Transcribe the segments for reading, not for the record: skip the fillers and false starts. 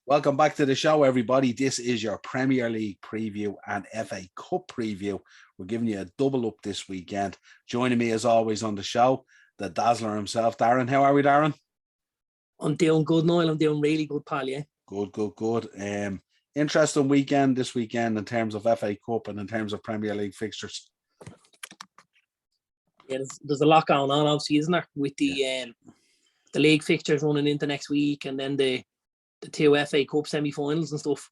Welcome back to the show, everybody. This is your Premier League preview and FA Cup preview. We're giving you a double up this weekend. Joining me, as always, on the show, the Dazzler himself, Darren. How are we, Darren? I'm doing good, Niall. I'm doing really good, pal, yeah. Good. Interesting weekend this weekend in terms of FA Cup and in terms of Premier League fixtures. Yeah, there's a lot going on, obviously, isn't there? With the league fixtures running into next week, and then the two FA Cup semi-finals and stuff.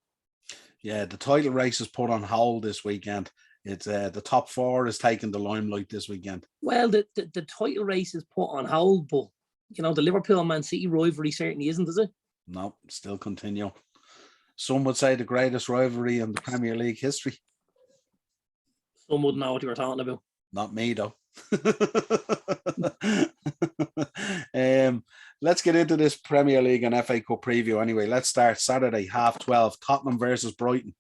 Yeah, the title race is put on hold this weekend. It's the top four is taking the limelight this weekend. Well, the title race is put on hold, but you know the Liverpool and Man City rivalry certainly isn't, is it? No, still continue. Some would say the greatest rivalry in the Premier League history. Some wouldn't know what you were talking about. Not me, though. Let's get into this Premier League and FA Cup preview anyway. Let's start Saturday, 12:30, Tottenham versus Brighton.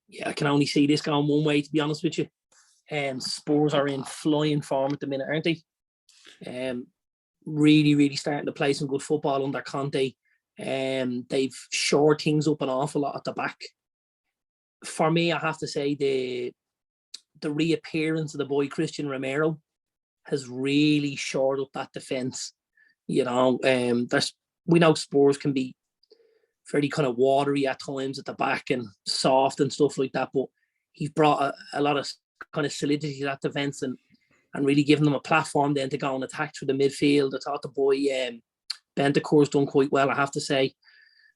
Yeah, I can only see this going one way, to be honest with you. Spurs are in flying form at the minute, aren't they? Really starting to play some good football under Conte. They've shored things up an awful lot at the back. For me, I have to say the reappearance of the boy Christian Romero has really shored up that defence. You know, we know Spurs can be fairly kind of watery at times at the back and soft and stuff like that, but he's brought a lot of kind of solidity to that defence and really given them a platform then to go and attack through the midfield. I thought the boy Bentancur's done quite well, I have to say,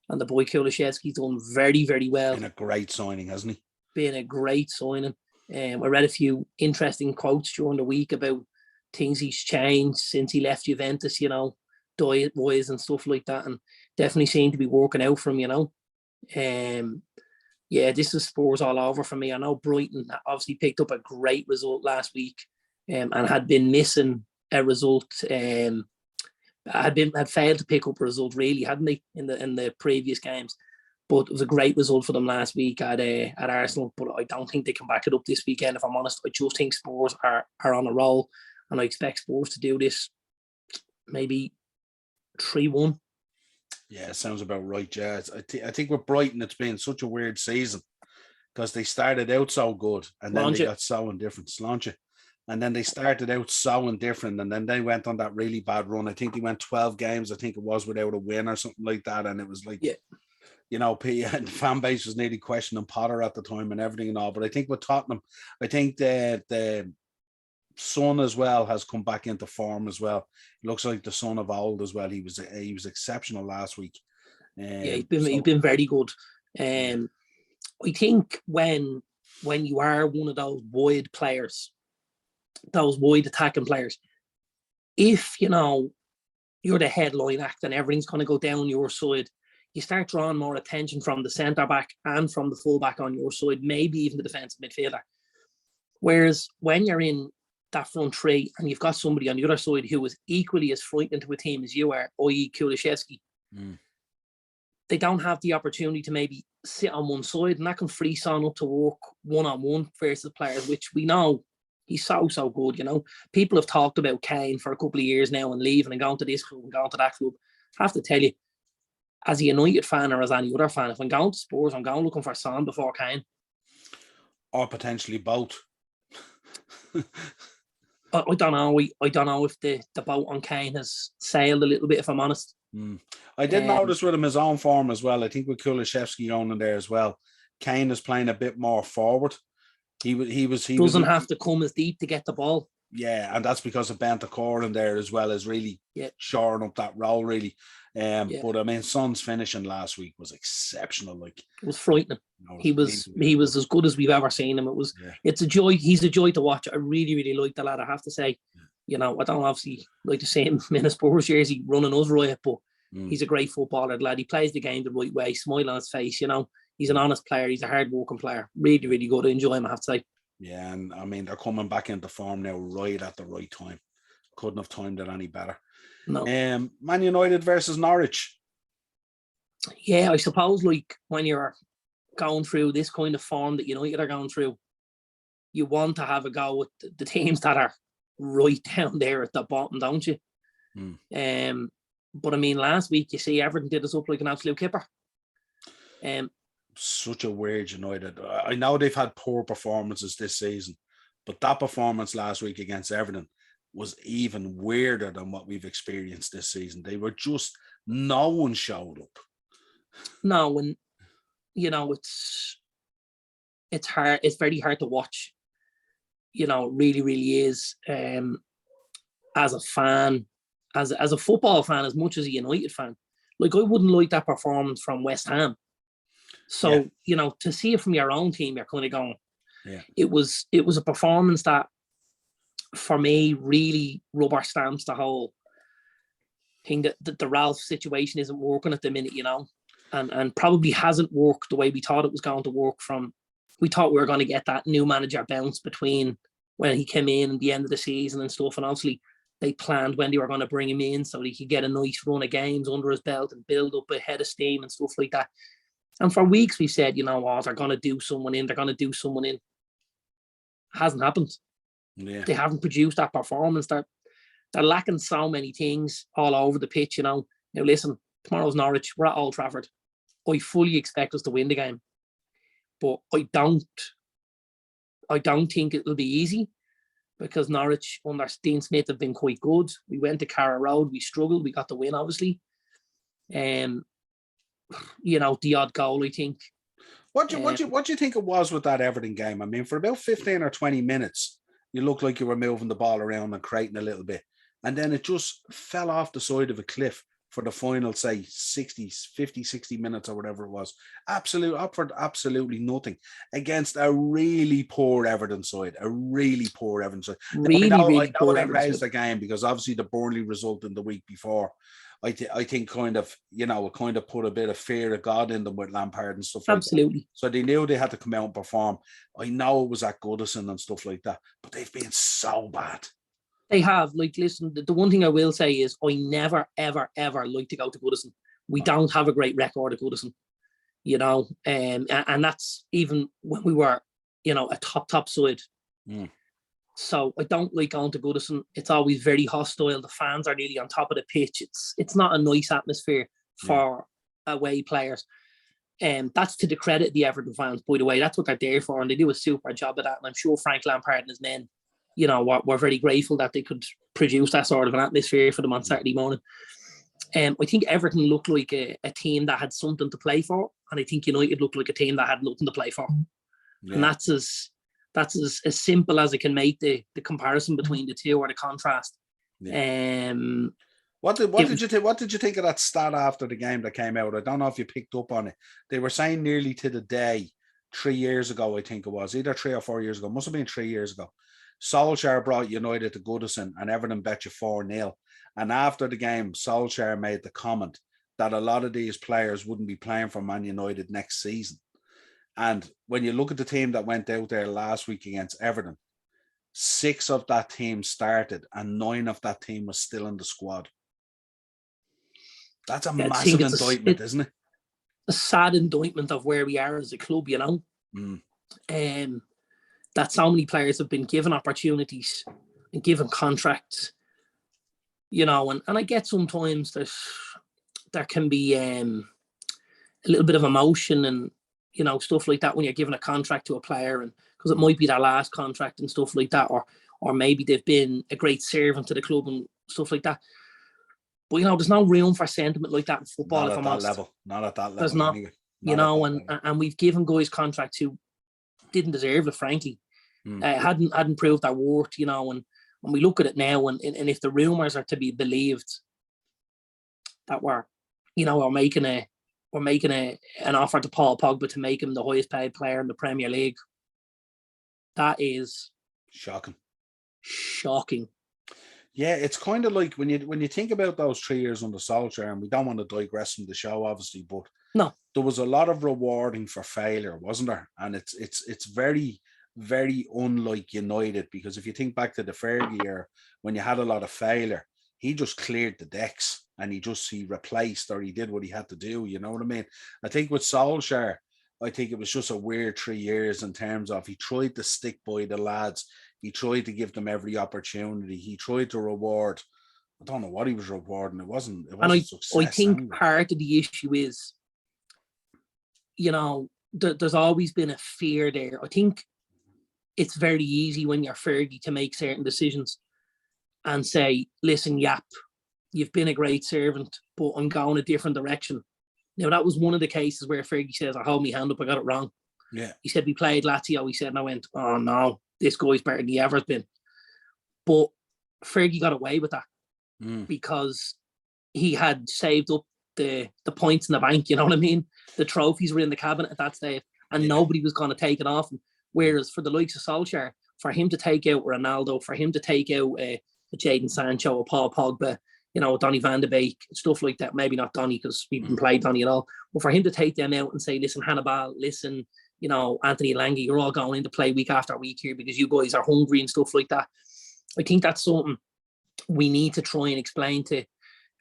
and the boy Kulusevski's done very well. Been a great signing, hasn't he? Been a great signing. I read a few interesting quotes during the week about things he's changed since he left Juventus, you know, diet-wise and stuff like that, and definitely seemed to be working out for him, you know. Yeah, this is Spurs all over for me. I know Brighton obviously picked up a great result last week and had been missing a result, had failed to pick up a result really, hadn't they, in the previous games. But it was a great result for them last week at Arsenal. But I don't think they can back it up this weekend, if I'm honest. I just think Spurs are on a roll, and I expect Spurs to do this maybe 3-1. Yeah, sounds about right, yeah. I think with Brighton, it's been such a weird season because they started out so good and then they got so indifferent. Sláinte. And then they started out so indifferent, and then they went on that really bad run. I think they went 12 games, I think it was, without a win or something like that. And it was like... Yeah. You know, the fan base was nearly questioning Potter at the time and everything and all. But I think with Tottenham, I think the son as well has come back into form as well. He looks like the son of old as well. He was exceptional last week. Yeah, he's been very good. I think when you are one of those wide players, those wide attacking players, if you know you're the headline act and everything's going to go down your side, you start drawing more attention from the centre-back and from the full-back on your side, maybe even the defensive midfielder. Whereas when you're in that front three and you've got somebody on the other side who is equally as frightened to a team as you are, i.e. Kulusevski, they don't have the opportunity to maybe sit on one side, and that can free Son up to work one-on-one versus players, which we know he's so good, you know. People have talked about Kane for a couple of years now and leaving and going to this club and going to that club. I have to tell you, as a United fan or as any other fan, if I'm going to Spurs, I'm going looking for Son before Kane. Or potentially both. I don't know. I don't know if the boat on Kane has sailed a little bit, if I'm honest. I did notice with him his own form as well. I think with Kulusevski going in there as well, Kane is playing a bit more forward. He doesn't have to come as deep to get the ball. Yeah, and that's because of Bentancur in there as well, as really shoring up that role, really. But I mean, Son's finishing last week was exceptional. Like, it was frightening. He was as good as we've ever seen him. It's a joy. He's a joy to watch. I really like the lad, I have to say. You know, I don't obviously like to see him in a Spurs jersey running us riot, but he's a great footballer, lad. He plays the game the right way, smile on his face, you know. He's an honest player. He's a hard-working player. Really good. I enjoy him, I have to say. Yeah, and I mean, they're coming back into form now right at the right time. Couldn't have timed it any better. No. Man United versus Norwich. Yeah, I suppose like when you're going through this kind of form that United are going through, you want to have a go with the teams that are right down there at the bottom, don't you? But I mean, last week you see Everton did us up like an absolute kipper. Such a weird United. I know they've had poor performances this season, but that performance last week against Everton was even weirder than what we've experienced this season. They were just, no one showed up. No, and it's hard. It's very hard to watch. It really, really is. As a fan, as a football fan, as much as a United fan, like I wouldn't like that performance from West Ham. So to see it from your own team, you're kind of going. Yeah. It was a performance that, for me, really rubber stamps the whole thing that the Ralph situation isn't working at the minute, and probably hasn't worked the way we thought it was going to work. We thought we were going to get that new manager bounce between when he came in and the end of the season and stuff, and obviously they planned when they were going to bring him in so he could get a nice run of games under his belt and build up a head of steam and stuff like that. And for weeks we said, they're going to do someone in. They're going to do someone in. Hasn't happened. Yeah. They haven't produced that performance. They're lacking so many things all over the pitch, Now, listen, tomorrow's Norwich. We're at Old Trafford. I fully expect us to win the game. But I don't think it'll be easy, because Norwich under Dean Smith have been quite good. We went to Carrow Road. We struggled. We got the win, obviously. The odd goal, I think. What do you think it was with that Everton game? I mean, for about 15 or 20 minutes, you looked like you were moving the ball around and creating a little bit. And then it just fell off the side of a cliff for the final, say, 50, 60 minutes or whatever it was. Absolutely nothing against a really poor Everton side. Really I know they raised the game because obviously the Burnley result in the week before, I think it kind of put a bit of fear of God in them with Lampard and stuff like Absolutely. that. So they knew they had to come out and perform. I know it was at Goodison and stuff like that, but they've been so bad. They have. Like, listen, the one thing I will say is I never, ever, ever like to go to Goodison. We don't have a great record at Goodison, and that's even when we were, a top side. Mm. So I don't like going to Goodison. It's always very hostile. The fans are really on top of the pitch. It's not a nice atmosphere for away players. That's to the credit of the Everton fans, by the way. That's what they're there for, and they do a super job of that. And I'm sure Frank Lampard and his men, we're very grateful that they could produce that sort of an atmosphere for them on Saturday morning. I think Everton looked like a team that had something to play for, and I think United looked like a team that had nothing to play for. Yeah. And that's as simple as I can make the comparison between the two, or the contrast. Yeah. What did you think of that stat after the game that came out? I don't know if you picked up on it. They were saying nearly to the day 3 years ago, I think it was, either 3 or 4 years ago, must have been 3 years ago. Solskjaer brought United to Goodison and Everton bet you 4-0. And after the game, Solskjaer made the comment that a lot of these players wouldn't be playing for Man United next season. And when you look at the team that went out there last week against Everton, 6 of that team started and 9 of that team was still in the squad. That's a massive indictment, isn't it? A sad indictment of where we are as a club, that so many players have been given opportunities and given contracts, and I get sometimes there can be a little bit of emotion and stuff like that when you're giving a contract to a player, and because it might be their last contract and stuff like that, or maybe they've been a great servant to the club and stuff like that. But there's no room for sentiment like that in football. Not at that level. There's not, and we've given guys contracts who didn't deserve it, frankly. Hadn't proved their worth, and when we look at it now, and if the rumours are to be believed, that we're making an offer to Paul Pogba to make him the highest paid player in the Premier League. That is shocking. Yeah, it's kind of like when you think about those 3 years under Solskjaer, and we don't want to digress from the show, obviously, but no, there was a lot of rewarding for failure, wasn't there? And it's very, very unlike United, because if you think back to the Fergie year when you had a lot of failure, he just cleared the decks and he replaced, or he did what he had to do. You know what I mean? I think with Solskjaer, I think it was just a weird 3 years in terms of he tried to stick by the lads. He tried to give them every opportunity. He tried to reward I don't know what he was rewarding. It wasn't I success. think Anyway. part of the issue is, there's always been a fear there. I think it's very easy when you're Fergie to make certain decisions and say, listen, Yap, you've been a great servant, but I'm going a different direction. Now, that was one of the cases where Fergie says, I hold my hand up, I got it wrong. Yeah. He said, we played Lazio. He said, and I went, oh no, this guy's better than he ever's been. But Fergie got away with that because he had saved up the points in the bank, you know what I mean? The trophies were in the cabinet at that stage, and nobody was going to take it off him. Whereas for the likes of Solskjaer, for him to take out Ronaldo, for him to take out Jadon Sancho or Paul Pogba, Donny van de Beek, stuff like that. Maybe not Donny because we didn't play Donny at all. But for him to take them out and say, listen, Hannibal, listen, Anthony Lange, you're all going into play week after week here because you guys are hungry and stuff like that. I think that's something we need to try and explain to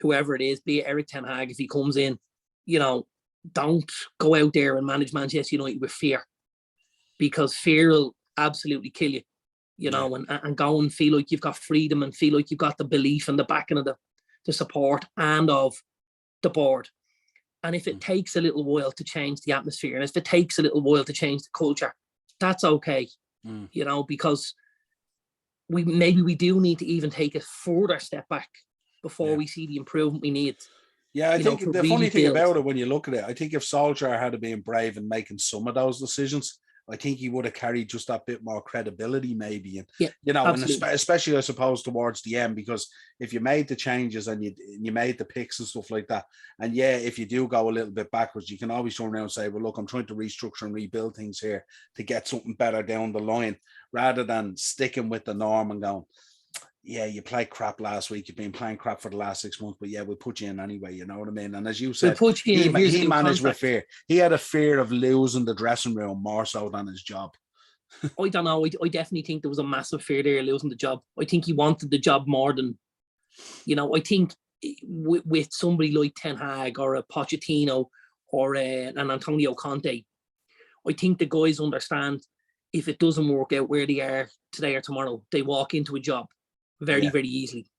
whoever it is, be it Eric Ten Hag, if he comes in, don't go out there and manage Manchester United with fear, because fear will absolutely kill you, and go and feel like you've got freedom and feel like you've got the belief and the backing of the support and of the board. And if it takes a little while to change the atmosphere, and if it takes a little while to change the culture, that's okay, because we do need to even take a further step back before we see the improvement we need. Yeah, I think the funny thing about it, when you look at it, I think if Solskjaer had been brave in making some of those decisions, I think he would have carried just that bit more credibility, maybe. And, and especially, I suppose, towards the end, because if you made the changes and you made the picks and stuff like that, and if you do go a little bit backwards, you can always turn around and say, well, look, I'm trying to restructure and rebuild things here to get something better down the line, rather than sticking with the norm and going, you played crap last week. You've been playing crap for the last 6 months, but we'll put you in anyway. You know what I mean? And as you said, he managed with fear. He had a fear of losing the dressing room more so than his job. I don't know. I definitely think there was a massive fear there losing the job. I think he wanted the job more than, I think with somebody like Ten Hag or a Pochettino or an Antonio Conte, I think the guys understand if it doesn't work out where they are today or tomorrow, they walk into a job very, very easily.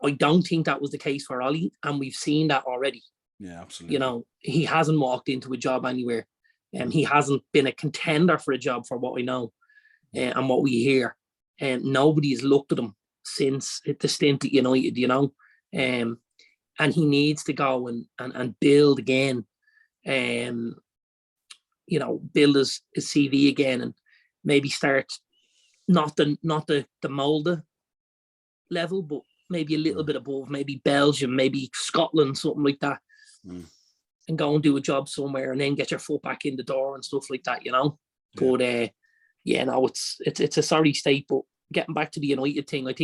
I don't think that was the case for Ollie, and we've seen that already. Yeah, absolutely. He hasn't walked into a job anywhere, and he hasn't been a contender for a job, for what we know and what we hear. And nobody has looked at him since the stint at United, and he needs to go and build again, build his CV again, and maybe start not the Molde level, but maybe a little bit above, maybe Belgium, maybe Scotland, something like that, and go and do a job somewhere, and then get your foot back in the door and stuff like that, But it's a sorry state. But getting back to the United thing, I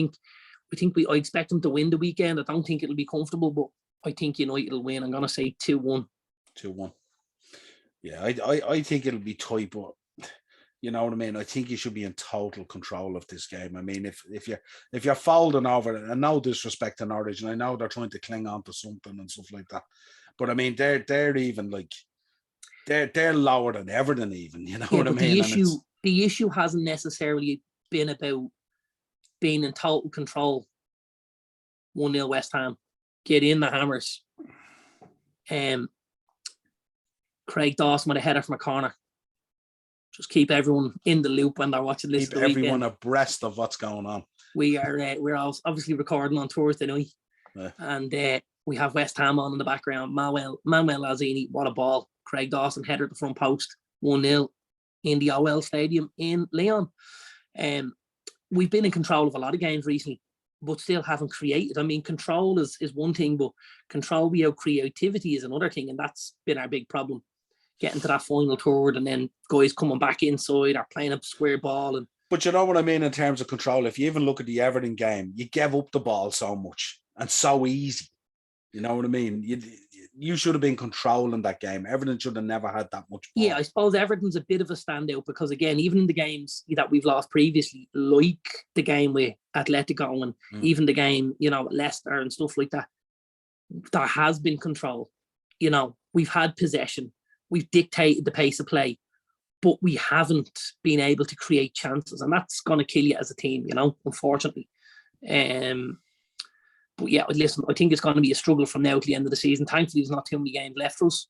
I expect them to win the weekend. I don't think it'll be comfortable, but I think United will win. I'm gonna say 2-1. 2-1. Yeah, I think it'll be tight, but you know what I mean? I think you should be in total control of this game. I mean, if you're folding over it, and no disrespect to Norwich, and I know they're trying to cling on to something and stuff like that, but I mean, they're even like they're lower than Everton, even. You know what I mean? The issue hasn't necessarily been about being in total control. 1-0 West Ham, get in the hammers. Craig Dawson with a header from a corner. Just keep everyone in the loop when they're watching this. Keep everyone abreast of what's going on. We're obviously recording on Thursday night, and we have West Ham on in the background. Manuel Lanzini, what a ball! Craig Dawson header at the front post, 1-0 in the OL Stadium in Lyon. We've been in control of a lot of games recently, but still haven't created. I mean, control is one thing, but control without creativity is another thing, and that's been our big problem. Getting to that final third, and then guys coming back inside or playing up square ball. But you know what I mean in terms of control? If you even look at the Everton game, you gave up the ball so much and so easy. You know what I mean? You should have been controlling that game. Everton should have never had that much ball. Yeah, I suppose Everton's a bit of a standout because, again, even in the games that we've lost previously, like the game with Atletico and even the game, Leicester and stuff like that, there has been control. We've had possession. We've dictated the pace of play, but we haven't been able to create chances, and that's going to kill you as a team, unfortunately. But yeah, listen, I think it's going to be a struggle from now to the end of the season. Thankfully, there's not too many games left for us,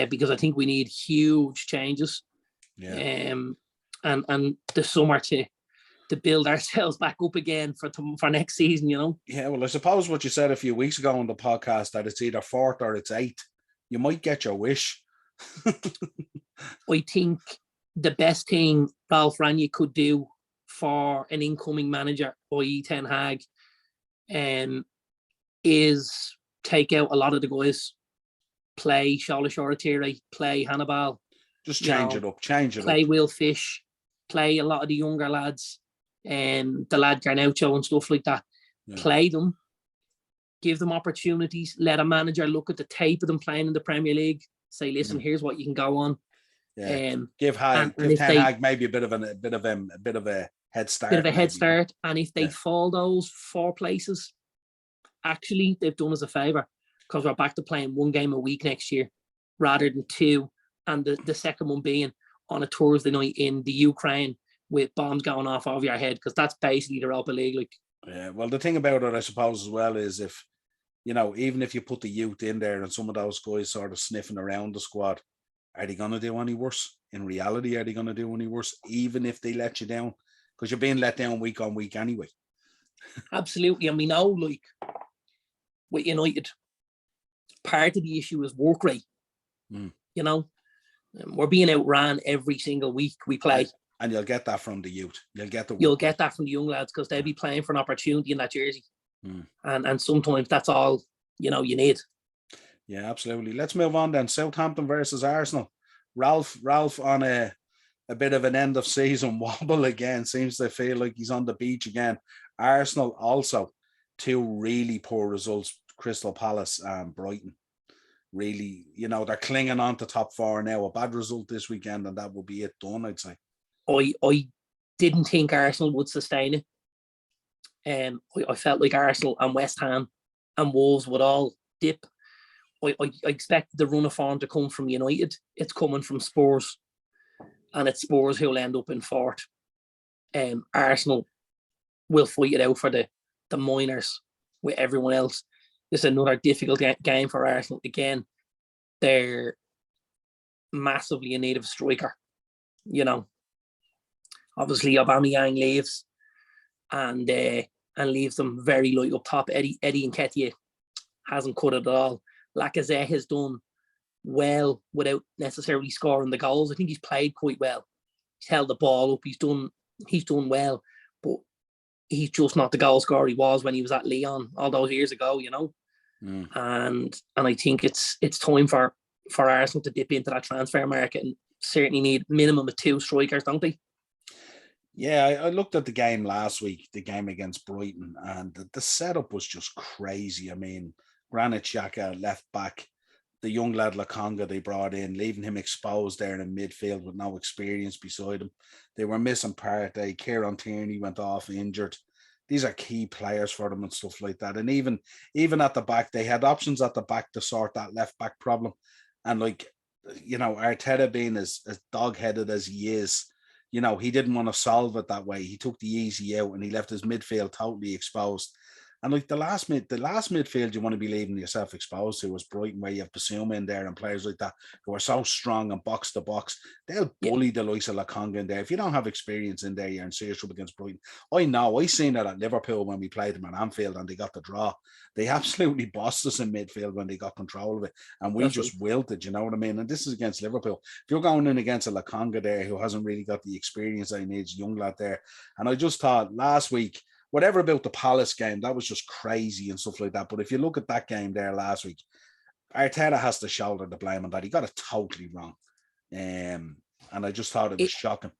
because I think we need huge changes. Yeah. And the summer to build ourselves back up again for next season, you know. Yeah, well, I suppose what you said a few weeks ago on the podcast, that it's either fourth or it's eighth, you might get your wish. I think the best thing Ralph Rangnick could do for an incoming manager, i.e. Ten Hag, is take out a lot of the guys, play Shola Shoretire, play Hannibal. Just change it up. Play Will Fish, play a lot of the younger lads, the lad Garnacho and stuff like that. Yeah. Play them, give them opportunities, let a manager look at the tape of them playing in the Premier League, say, listen, here's what you can go on. Yeah. Give Ten Hag maybe a bit of a head start. And if they fall those 4 places, actually they've done us a favour, because we're back to playing 1 game a week next year rather than 2, and the second one being on a Thursday night in the Ukraine with bombs going off over your head, because that's basically the Europa League. Like, yeah, well, the thing about it, I suppose, as well, is if, you know, even if you put the youth in there and some of those guys sort of sniffing around the squad, are they going to do any worse? In reality, are they going to do any worse, even if they let you down? Because you're being let down week on week anyway. Absolutely. And we know, like, with United, part of the issue is work rate. You know, we're being outran every single week we play. And you'll get that from the youth. You'll get that from the young lads, because they'll be playing for an opportunity in that jersey. And sometimes that's all, you know, you need. Yeah, absolutely. Let's move on then. Southampton versus Arsenal. Ralph on a bit of an end of season wobble again. Seems to feel like he's on the beach again. Arsenal also 2 really poor results. Crystal Palace and Brighton. Really, you know, they're clinging on to top 4 now. A bad result this weekend and that will be it done, I'd say. I didn't think Arsenal would sustain it. I felt like Arsenal and West Ham and Wolves would all dip. I expected the run of form to come from United. It's coming from Spurs, and it's Spurs who'll end up in 4th. Arsenal will fight it out for the minors with everyone else. This is another difficult game for Arsenal. Again, they're massively in need of a striker. You know, obviously Aubameyang leaves, and leaves them very light up top. Eddie Nketiah hasn't cut it at all. Lacazette has done well without necessarily scoring the goals. I think he's played quite well. He's held the ball up. He's done well, but he's just not the goal scorer he was when he was at Lyon all those years ago, you know. And I think it's time for Arsenal to dip into that transfer market and certainly need minimum of 2 strikers, don't they? Yeah, I looked at the game last week, the game against Brighton, and the setup was just crazy. I mean, Granit Xhaka left back, the young lad Lokonga they brought in, leaving him exposed there in midfield with no experience beside him. They were missing Partey. Kieran Tierney went off injured. These are key players for them and stuff like that. And even at the back, they had options at the back to sort that left back problem. And like, you know, Arteta being as dog-headed as he is, you know, he didn't want to solve it that way. He took the easy out and he left his midfield totally exposed. And like the last midfield you want to be leaving yourself exposed to was Brighton, where you have Basuma in there and players like that who are so strong and box to box. They'll bully the likes of Lokonga in there. If you don't have experience in there, you're in serious trouble against Brighton. I know. I seen that at Liverpool when we played them at Anfield and they got the draw. They absolutely bossed us in midfield when they got control of it. And we just wilted, you know what I mean? And this is against Liverpool. If you're going in against a Lokonga there who hasn't really got the experience that he needs, young lad there. And I just thought last week, whatever about the Palace game, that was just crazy and stuff like that. But if you look at that game there last week, Arteta has to shoulder the blame on that. He got it totally wrong. And I just thought it was shocking.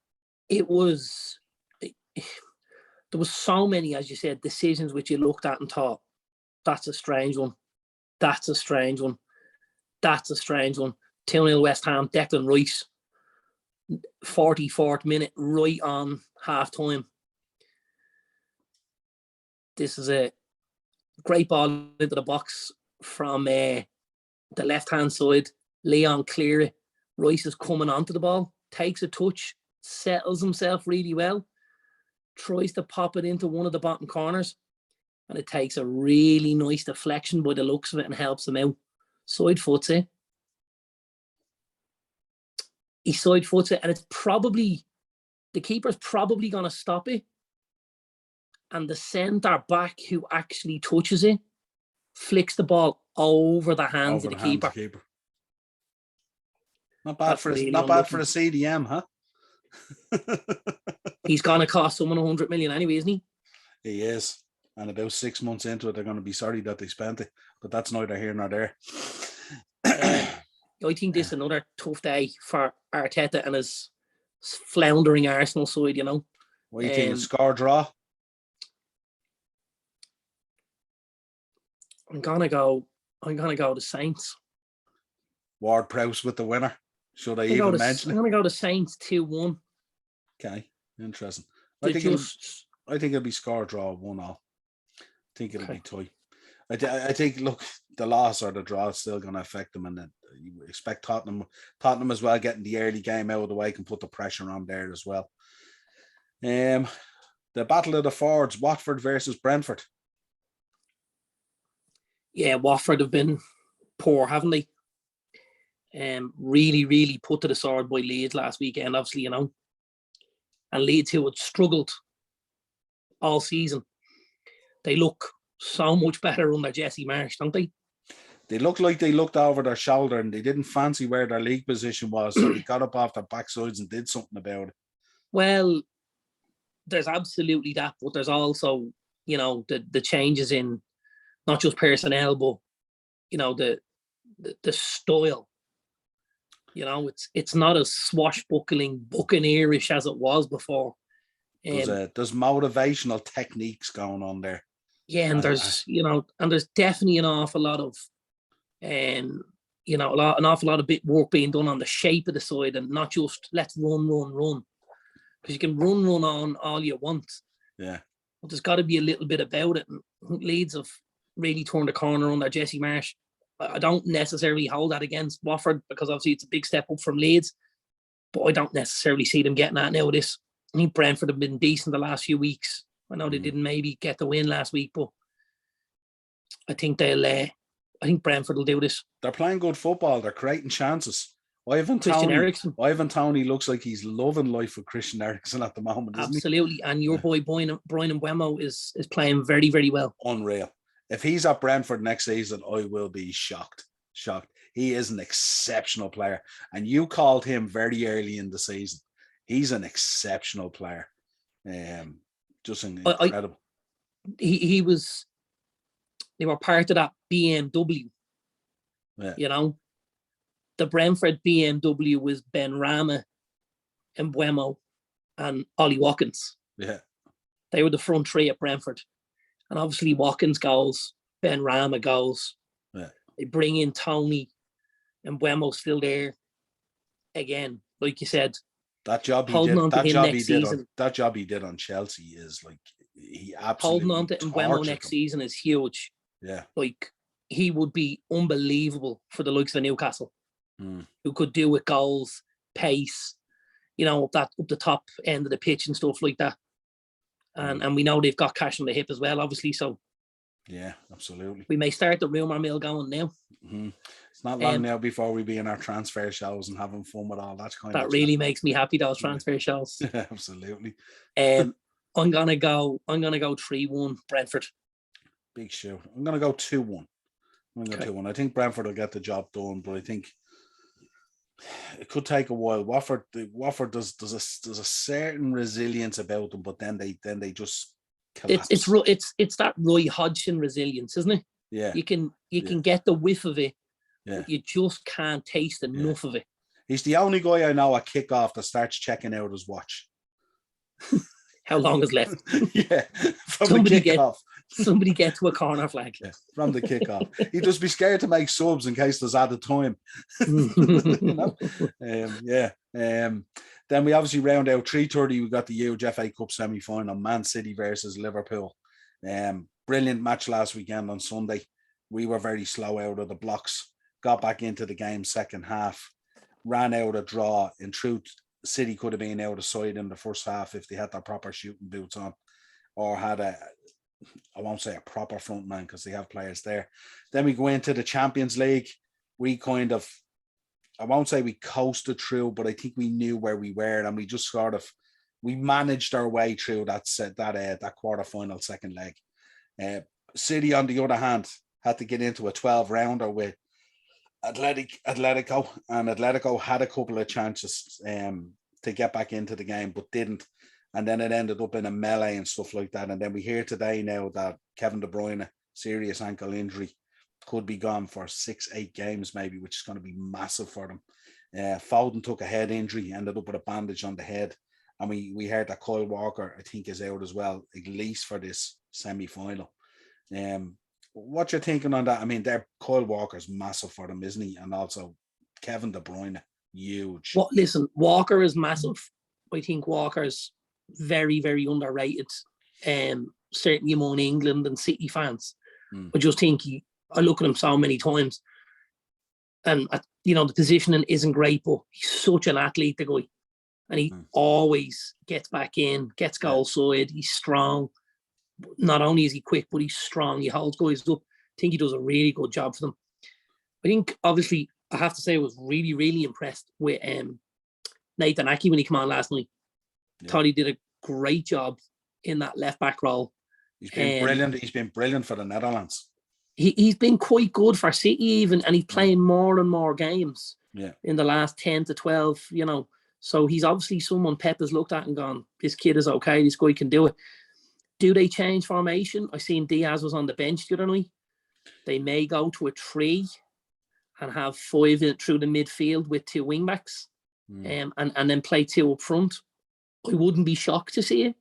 There was so many, as you said, decisions which you looked at and thought, that's a strange one. That's a strange one. That's a strange one. 2-0 West Ham, Declan Rice, 44th minute, right on half-time. This is a great ball into the box from the left-hand side. Leon clear it. Rice is coming onto the ball, takes a touch, settles himself really well, tries to pop it into one of the bottom corners. and it takes a really nice deflection by the looks of it and helps him out. Side foots it. He side foots it, and it's probably, the keeper's probably going to stop it. And the centre back who actually touches it flicks the ball over the hands of the keeper. Not bad for a CDM, huh? He's going to cost someone 100 million anyway, isn't he? He is. And about 6 months into it, they're going to be sorry that they spent it. But that's neither here nor there. I think this is another tough day for Arteta and his floundering Arsenal side, you know. What do you think? A score draw? I'm gonna go the Saints. Ward-Prowse with the winner. Should I even mention it? I'm gonna go the Saints 2-1. Okay, interesting. I think it'll be score draw 1-0. I think it'll be tight. I think, look, the loss or the draw is still going to affect them, and then you expect Tottenham as well, getting the early game out of the way, can put the pressure on there as well. The battle of the forwards, Watford versus Brentford. Yeah, Watford have been poor, haven't they? Really, really put to the sword by Leeds last weekend, obviously, you know. And Leeds, who had struggled all season, they look so much better under Jesse Marsh, don't they? They look like they looked over their shoulder and they didn't fancy where their league position was, so they got up off their backsides and did something about it. Well, there's absolutely that, but there's also, you know, the changes in not just personnel, but, you know, the style. You know, it's not as swashbuckling, buccaneerish as it was before. There's motivational techniques going on there. Yeah, and there's definitely an awful lot of, an awful lot of bit work being done on the shape of the side, and not just let's run, because you can run on all you want. Yeah, but there's got to be a little bit about it. And Leeds have really turned the corner under Jesse Marsh. I don't necessarily hold that against Watford, because obviously it's a big step up from Leeds, but I don't necessarily see them getting that now. I think Brentford have been decent the last few weeks. I know they didn't maybe get the win last week, but I think I think Brentford will do this. They're playing good football. They're creating chances. Ivan Toney looks like he's loving life with Christian Eriksen at the moment, isn't Absolutely. And your boy Brian Mbeumo is playing very, very well. Unreal. If he's at Brentford next season, I will be shocked. He is an exceptional player. And you called him very early in the season. He's an exceptional player. Just incredible. They were part of that BMW. Yeah. You know, the Brentford BMW was Benrahma, Mbeumo, and Ollie Watkins. Yeah. They were the front three at Brentford. And obviously Watkins goes, Benrahma goes. Yeah. They bring in Tony, and Mbeumo's still there again. Like you said, that job he did on Chelsea is like, he absolutely holding on to Mbeumo next season is huge. Yeah, like he would be unbelievable for the likes of Newcastle, who could do with goals, pace, you know, up the top end of the pitch and stuff like that. And we know they've got cash on the hip as well, obviously. So yeah, absolutely. We may start the rumour mill going now. Mm-hmm. It's not long now before we be in our transfer shows and having fun with all that kind of stuff. That really makes me happy, those transfer shows. Absolutely. I'm gonna go 3-1 Brentford. Big show. I'm gonna go 2-1. I think Brentford will get the job done, but I think it could take a while. Watford does a certain resilience about them, but then they just collapse. It's that Roy Hodgson resilience, isn't it? Yeah. You can get the whiff of it. Yeah. But you just can't taste enough of it. He's the only guy I know at kickoff that starts checking out his watch. How long is left? Yeah, from the kickoff. Somebody get to a corner flag. Yeah, from the kickoff. He'd just be scared to make subs in case there's added time. Then we obviously round out 3:30. We got the huge FA Cup semi-final, Man City versus Liverpool. Brilliant match last weekend on Sunday. We were very slow out of the blocks. Got back into the game second half. Ran out a draw. In truth, City could have been out of sight in the first half if they had their proper shooting boots on, or had I won't say a proper front man because they have players there. Then we go into the Champions League. We kind of, I won't say we coasted through, but I think we knew where we were, and we just sort of, we managed our way through that quarter-final second leg. City, on the other hand, had to get into a 12-rounder with Atletico, and Atletico had a couple of chances to get back into the game, but didn't. And then it ended up in a melee and stuff like that. And then we hear today now that Kevin De Bruyne, serious ankle injury, could be gone for 6-8 games maybe, which is going to be massive for them. Foden took a head injury, ended up with a bandage on the head. And we heard that Kyle Walker, I think, is out as well, at least for this semi-final. What you're thinking on that? I mean, Kyle Walker's massive for them, isn't he? And also Kevin De Bruyne, huge. Well, listen, Walker is massive. I think Walker's very, very underrated. Certainly among England and City fans. I just think I look at him so many times, and the positioning isn't great, but he's such an athlete, the guy, and he always gets back in, gets goal side. He's strong. Not only is he quick, but he's strong. He holds guys up. I think he does a really good job for them. I think, obviously, I have to say I was really, really impressed with Nathan Ake when he came on last night. Thought he did a great job in that left-back role. He's been brilliant. He's been brilliant for the Netherlands. He's been quite good for City even, and he's playing more and more games in the last 10 to 12, So he's obviously someone Pep has looked at and gone, this kid is okay, this guy can do it. Do they change formation? I seen Diaz was on the bench the other night. They may go to a 3 and have 5 through the midfield with 2 wing-backs and then play 2 up front. I wouldn't be shocked to see it.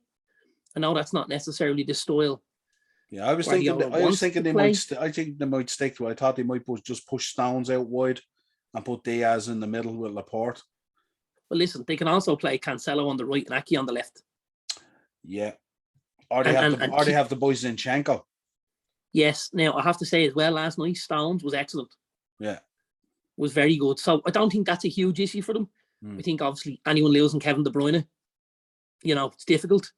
I know that's not necessarily the style. Yeah, I was thinking they might. I think they might stick to it. I thought they might just push Stones out wide and put Diaz in the middle with Laporte. Well, listen, they can also play Cancelo on the right and Ake on the left. Yeah, or they have the boys Zinchenko. Yes. Now I have to say as well, last night Stones was excellent. Yeah, was very good. So I don't think that's a huge issue for them. I think obviously anyone losing Kevin De Bruyne, it's difficult.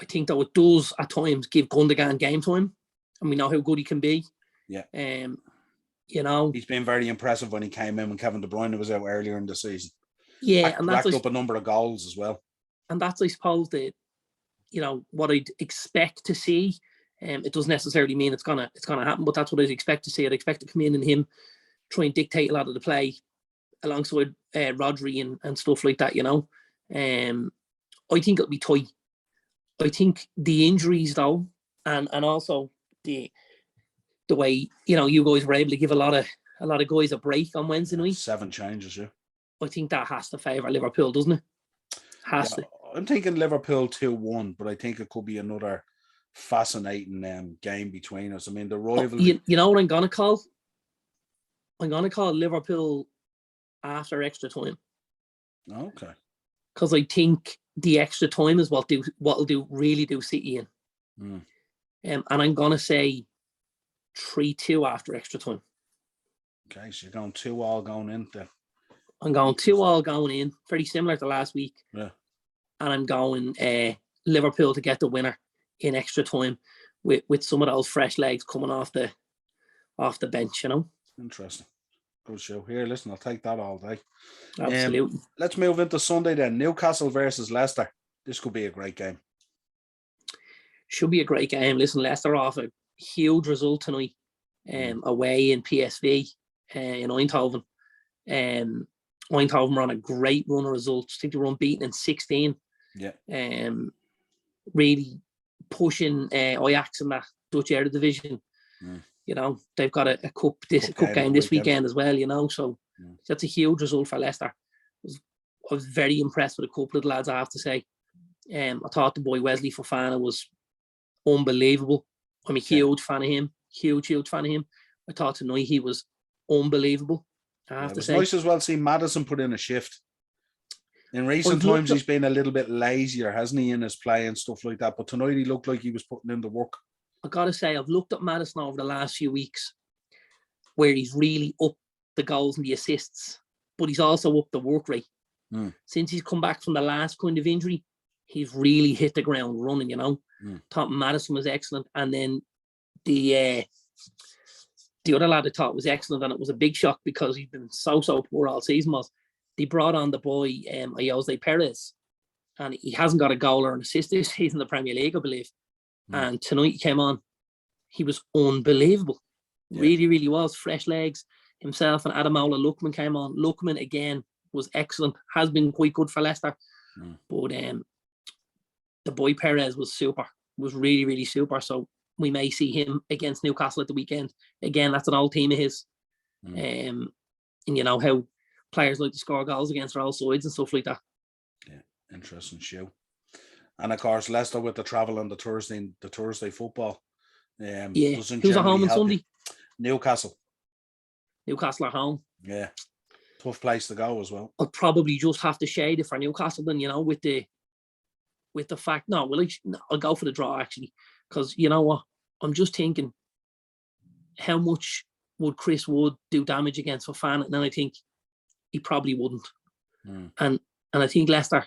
I think though it does at times give Gundogan game time, and we know how good he can be. Yeah. He's been very impressive when he came in when Kevin De Bruyne was out earlier in the season. Yeah, and that's racked up a number of goals as well. And that's, I suppose, what I'd expect to see. It doesn't necessarily mean it's gonna happen, but that's what I'd expect to see. I'd expect to come in and him try and dictate a lot of the play alongside Rodri and stuff like that. I think it'll be tight. I think the injuries though, and also the way you guys were able to give a lot of guys a break on Wednesday night. 7 changes, yeah. I think that has to favour Liverpool, doesn't it? Has to. I'm thinking Liverpool 2-1, but I think it could be another fascinating game between us. I mean, the rivalry. You know what I'm gonna call? I'm gonna call Liverpool after extra time. Okay. Because I think the extra time is what'll really do City in. And I'm gonna say 3-2 after extra time. Okay, so you're going 2-2 going in there. I'm going 2-2 going in, very similar to last week. Yeah. And I'm going Liverpool to get the winner in extra time with some of those fresh legs coming off the bench, Interesting. Good show. Here, listen, I'll take that all day. Absolutely. Let's move into Sunday then. Newcastle versus Leicester. This could be a great game. Should be a great game. Listen, Leicester off a huge result tonight away in PSV in Eindhoven. Eindhoven were on a great run of results. I think they were unbeaten in 16. Yeah. Really pushing Ajax in that Dutch Eredivisie. They've got a cup game this weekend as well, so that's a huge result for Leicester. I was very impressed with a couple of the lads, I have to say. I thought the boy Wesley Fofana was unbelievable. I'm a huge fan of him. Huge fan of him. I thought tonight he was unbelievable. I have to say. It's nice as well seeing Maddison put in a shift. In recent times, he's been a little bit lazier, hasn't he, in his play and stuff like that. But tonight, he looked like he was putting in the work. I got to say, I've looked at Maddison over the last few weeks where he's really up the goals and the assists, but he's also up the work rate. Since he's come back from the last kind of injury, he's really hit the ground running, Thought Madison was excellent. And then the other lad I thought was excellent, and it was a big shock because he's been so poor all season. Was they brought on the boy Jose Perez, and he hasn't got a goal or an assist this season in the Premier League, I believe. And tonight he came on, he was unbelievable. Really was. Fresh legs. Himself and Adamola Lookman came on. Lookman again was excellent. Has been quite good for Leicester, but the boy Perez was super. Was really super. So we may see him against Newcastle at the weekend. Again, that's an old team of his. And you know how players like to score goals against all sides and stuff like that. Yeah, interesting show. And of course, Leicester with the travel on the Thursday football. Who's at home on Sunday? Newcastle. Newcastle at home. Yeah, tough place to go as well. I'll probably just have to shade it for Newcastle then, you know, with the fact. No, I'll go for the draw actually, because you know what? I'm just thinking, how much would Chris Wood do damage against Fofana? And then I think he probably wouldn't. And I think Leicester,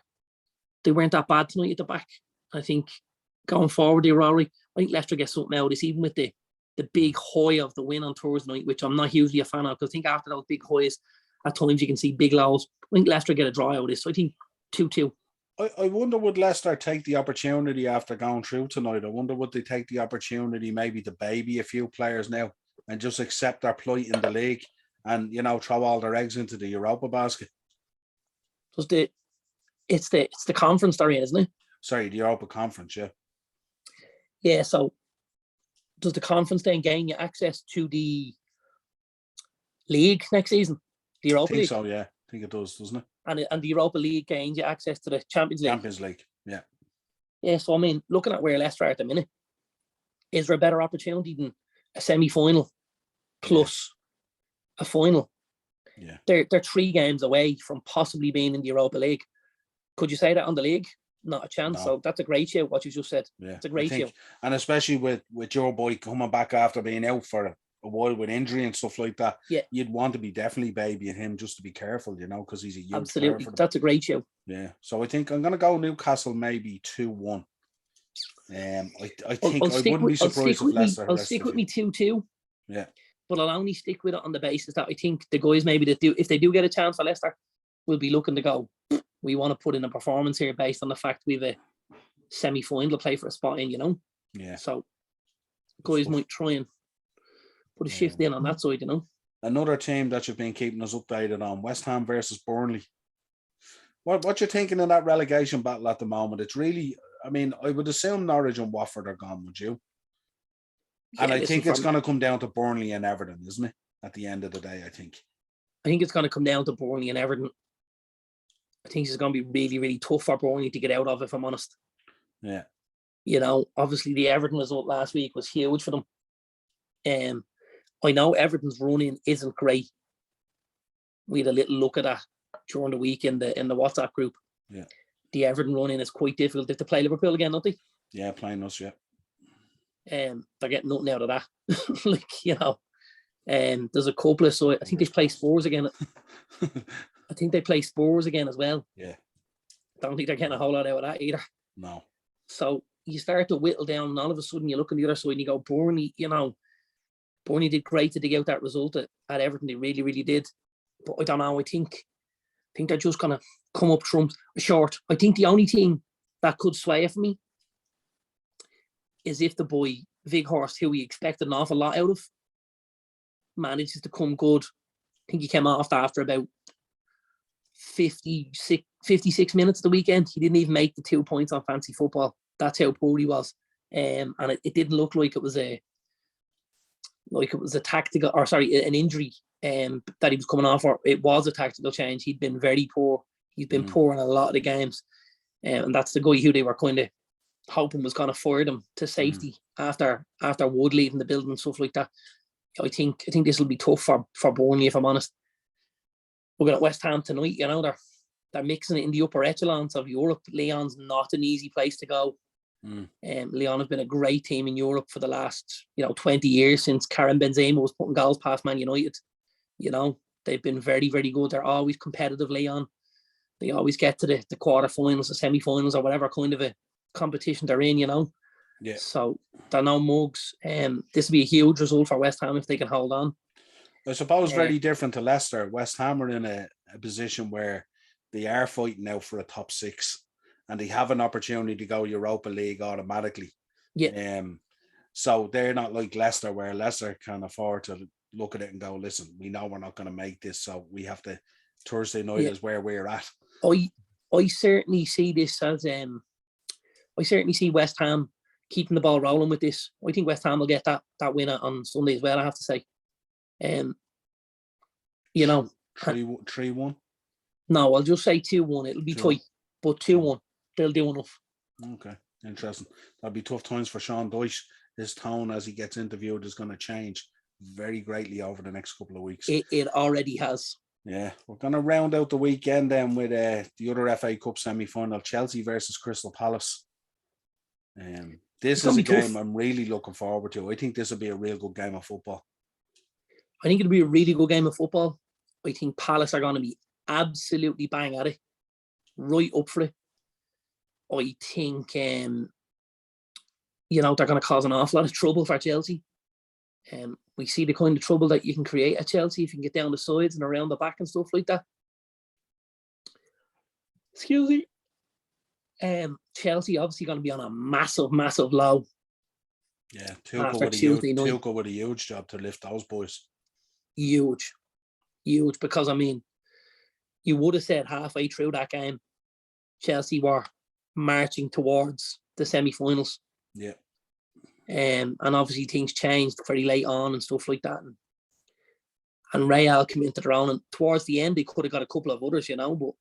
they weren't that bad tonight at the back. I think going forward they were all right. I think Leicester gets something out of this, even with the big high of the win on Thursday night, which I'm not hugely a fan of, because I think after those big highs, at times you can see big lows. I think Leicester get a draw out of this. So I think 2-2. I wonder, would Leicester take the opportunity after going through tonight? I wonder, would they take the opportunity maybe to baby a few players now and just accept their plight in the league and, you know, throw all their eggs into the Europa basket? It's the conference they're in, isn't it? Sorry, the Europa Conference, yeah. Yeah, so does the conference then gain you access to the league next season? The Europa League? So, yeah. I think it does, doesn't it? And the Europa League gains you access to the Champions League. Champions League, yeah. Yeah, so I mean, looking at where Leicester are at the minute, is there a better opportunity than a semi-final plus a final? Yeah. They're 3 games away from possibly being in the Europa League. Could you say that on the league? Not a chance. No. So that's a great show, what you just said. Yeah, it's a great show. And especially with your boy coming back after being out for a while with injury and stuff like that, you'd want to be definitely babying him just to be careful, you know, because he's a huge absolutely. That's a great show. Yeah. So I think I'm going to go Newcastle maybe 2-1. I think I wouldn't be surprised if Leicester. I'll stick with me 2-2. Yeah. But I'll only stick with it on the basis that I think the guys maybe that do, if they do get a chance for Leicester, will be looking to go, we want to put in a performance here based on the fact we've a semi-final to play for a spot in, you know? Yeah. So guys might try and put a shift in on that side, you know? Another team that you've been keeping us updated on, West Ham versus Burnley. What you thinking in that relegation battle at the moment? It's really, I mean, I would assume Norwich and Watford are gone, would you? Yeah, and I think it's going to come down to Burnley and Everton, isn't it? At the end of the day, I think it's going to come down to Burnley and Everton. I think it's going to be really, really tough for Burnley to get out of, if I'm honest. Yeah. You know, obviously the Everton result last week was huge for them. I know Everton's running isn't great. We had a little look at that during the week in the WhatsApp group. Yeah. The Everton running is quite difficult. They have to play Liverpool again, don't they? Yeah, playing us, yeah. They're getting nothing out of that. Like, you know. There's a couple of, so I think they play Spurs again. I think they play Spurs again as well. Yeah. Don't think they're getting a whole lot out of that either. No. So you start to whittle down, and all of a sudden you look on the other side and you go, Burnley, you know, Burnley did great to dig out that result at Everton. They really, really did. But I don't know. I think they're just going to come up short. I think the only team that could sway it for me is if the boy Weghorst, who we expected an awful lot out of, manages to come good. I think he came off after about 56 minutes of the weekend. He didn't even make the 2 points on fancy football. That's how poor he was. And it didn't look like it was an injury that he was coming off, or it was a tactical change. He'd been very poor. He's been poor in a lot of the games. And that's the guy who they were kind of hoping was going to fire them to safety after Wood leaving the building and stuff like that. I think this will be tough for Burnley, if I'm honest. We're going at West Ham tonight. You know, they're mixing it in the upper echelons of Europe. Lyon's not an easy place to go. Lyon have been a great team in Europe for the last 20 years, since Karim Benzema was putting goals past Man United. You know, they've been very, very good. They're always competitive, Lyon. They always get to the quarterfinals, the semi-finals, or whatever kind of a competition they're in, you know. Yeah. So they're no mugs. This will be a huge result for West Ham if they can hold on. I suppose very different to Leicester. West Ham are in a position where they are fighting now for a top 6 and they have an opportunity to go Europa League automatically. Yeah. So they're not like Leicester, where Leicester can afford to look at it and go, listen, we know we're not going to make this, so we have to, Thursday night is where we're at. I certainly see this as I certainly see West Ham keeping the ball rolling with this. I think West Ham will get that winner on Sunday as well, I have to say. 3-1? No, I'll just say 2-1. It'll be tight, but 2-1. They'll do enough. Okay, interesting. That'll be tough times for Sean Dyche. His tone as he gets interviewed is going to change very greatly over the next couple of weeks. It already has. Yeah, we're going to round out the weekend then with the other FA Cup semi-final, Chelsea versus Crystal Palace. This is a game I'm really looking forward to. I think this will be a real good game of football. I think it'll be a really good game of football. I think Palace are going to be absolutely bang at it, right up for it. I think, they're going to cause an awful lot of trouble for Chelsea. We see the kind of trouble that you can create at Chelsea if you can get down the sides and around the back and stuff like that. Excuse me. Chelsea obviously going to be on a massive, massive low. Yeah, Tuchel with a huge job to lift those boys. Huge, because I mean, you would have said halfway through that game, Chelsea were marching towards the semi-finals. Yeah. And obviously things changed very late on and stuff like that. And Real came into their own. And towards the end, they could have got a couple of others, but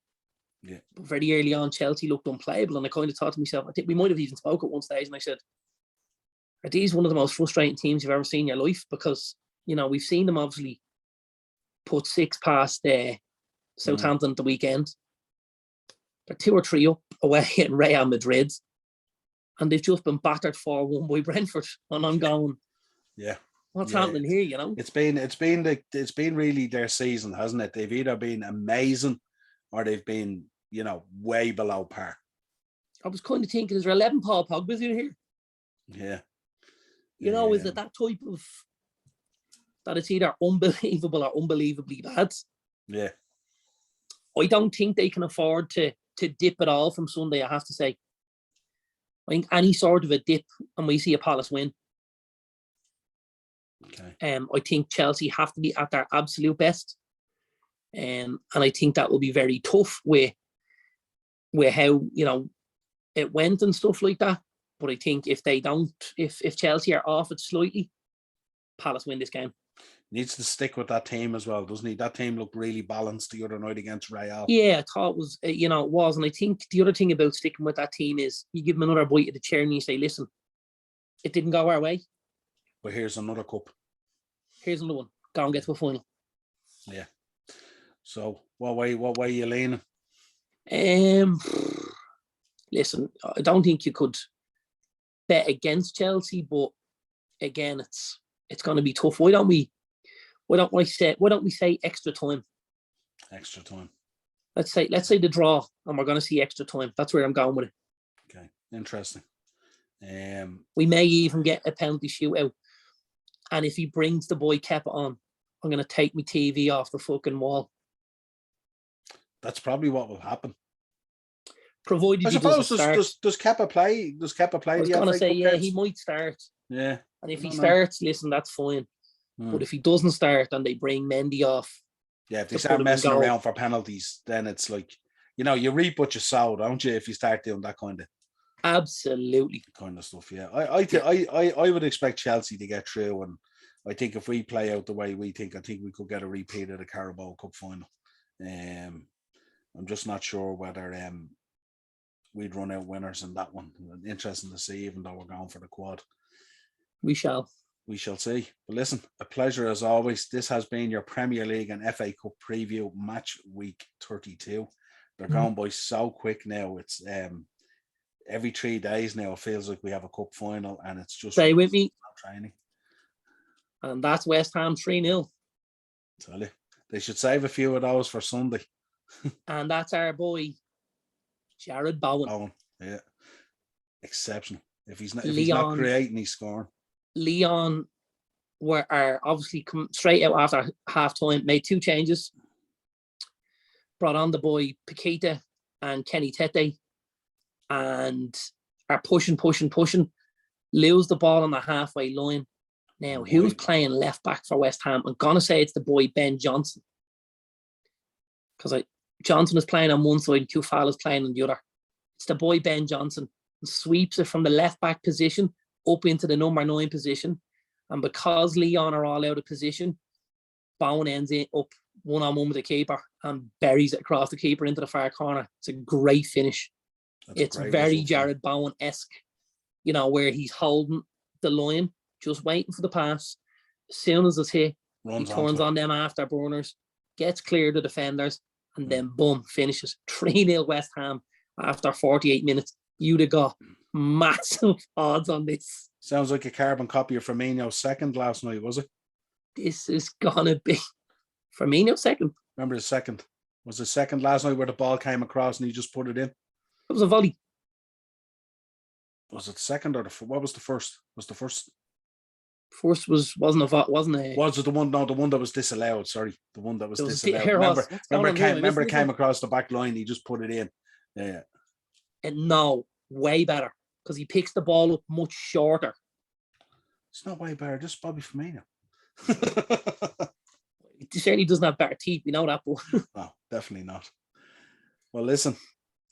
very early on, Chelsea looked unplayable. And I kind of thought to myself, I think we might have even spoke at one stage, and I said, are these one of the most frustrating teams you've ever seen in your life? Because, we've seen them obviously put 6 past Southampton the weekend. They're 2 or 3 up away in Real Madrid. And they've just been battered 4-1 by Brentford. And I'm going, what's happening here, It's been really their season, hasn't it? They've either been amazing or they've been, way below par. I was kind of thinking, is there 11 Paul Pogba's in here? Yeah. Is it that type of, that it's either unbelievable or unbelievably bad? Yeah. I don't think they can afford to dip it all from Sunday, I have to say. I think any sort of a dip and we see a Palace win. Okay. I think Chelsea have to be at their absolute best. And I think that will be very tough with how, it went and stuff like that. But I think if they don't, if Chelsea are off it slightly, Palace win this game. Needs to stick with that team as well, doesn't he? That team looked really balanced the other night against Real. Yeah, I thought it was, it was. And I think the other thing about sticking with that team is you give them another bite at the chair and you say, listen, it didn't go our way. But here's another cup. Here's another one. Go and get to a final. Yeah. So what way are you leaning? Listen, I don't think you could bet against Chelsea, but again, it's going to be tough. Why don't we say extra time? Extra time. Let's say the draw, and we're going to see extra time. That's where I'm going with it. Okay, interesting. We may even get a penalty shootout, and if he brings the boy Kepa on, I'm going to take my TV off the fucking wall. That's probably what will happen. Provided I suppose does Kepa play? I was going to say, he might start. Yeah. And if he starts, listen, that's fine. But if he doesn't start and they bring Mendy off. Yeah, if they start messing around for penalties, then it's like, you reap what you sow, don't you? If you start doing that kind of. Absolutely. Kind of stuff, yeah. I would expect Chelsea to get through, and I think if we play out the way we think, I think we could get a repeat of the Carabao Cup final. I'm just not sure whether we'd run out winners in that one. Interesting to see, even though we're going for the quad. We shall see. But listen, a pleasure as always. This has been your Premier League and FA Cup preview, match week 32. They're going by so quick now. It's every 3 days now. It feels like we have a cup final, and it's just stay with me. Training. And that's West Ham 3-0. Tell you, they should save a few of those for Sunday. And that's our boy, Jared Bowen. Yeah. Exceptional. If he's not creating, he's scoring. Leon are obviously come straight out after half time, made 2 changes, brought on the boy Paqueta and Kenny Tete, and are pushing, lose the ball on the halfway line. Now, who's playing left back for West Ham? I'm going to say it's the boy Ben Johnson. Because Johnson is playing on one side and Kufal is playing on the other. It's the boy Ben Johnson. And sweeps it from the left back position up into the number 9 position. And because Leon are all out of position, Bowen ends it up one-on-one with the keeper and buries it across the keeper into the far corner. It's a great finish. It's very Jared Bowen-esque, where he's holding the line, just waiting for the pass. As soon as it's hit, he turns on them afterburners, gets clear the defenders, and then boom, finishes 3-0 West Ham after 48 minutes. You'd have got massive odds on this. Sounds like a carbon copy of Firmino's second last night, was it? This is gonna be Firmino's second. Remember the second? Was the second last night where the ball came across and he just put it in? It was a volley. Was it second or what was the first? Was the first? First wasn't it? Was it the one? No, the one that was disallowed. Sorry, the one that was disallowed. Remember, it came across the back line. He just put it in. Yeah. And no, way better because he picks the ball up much shorter. It's not way better. Just Bobby Firmino. He certainly doesn't have better teeth. We know that, but no, definitely not. Well, listen.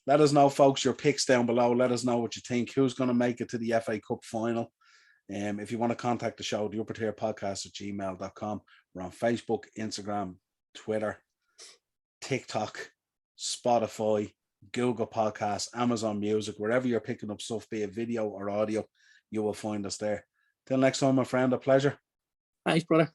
Let us know, folks, your picks down below. Let us know what you think. Who's going to make it to the FA Cup final? If you want to contact the show, the Upper Tier Podcast at gmail.com. We're on Facebook, Instagram, Twitter, TikTok, Spotify, Google Podcasts, Amazon Music, wherever you're picking up stuff, be it video or audio, you will find us there. Till next time, my friend, a pleasure. Thanks, brother.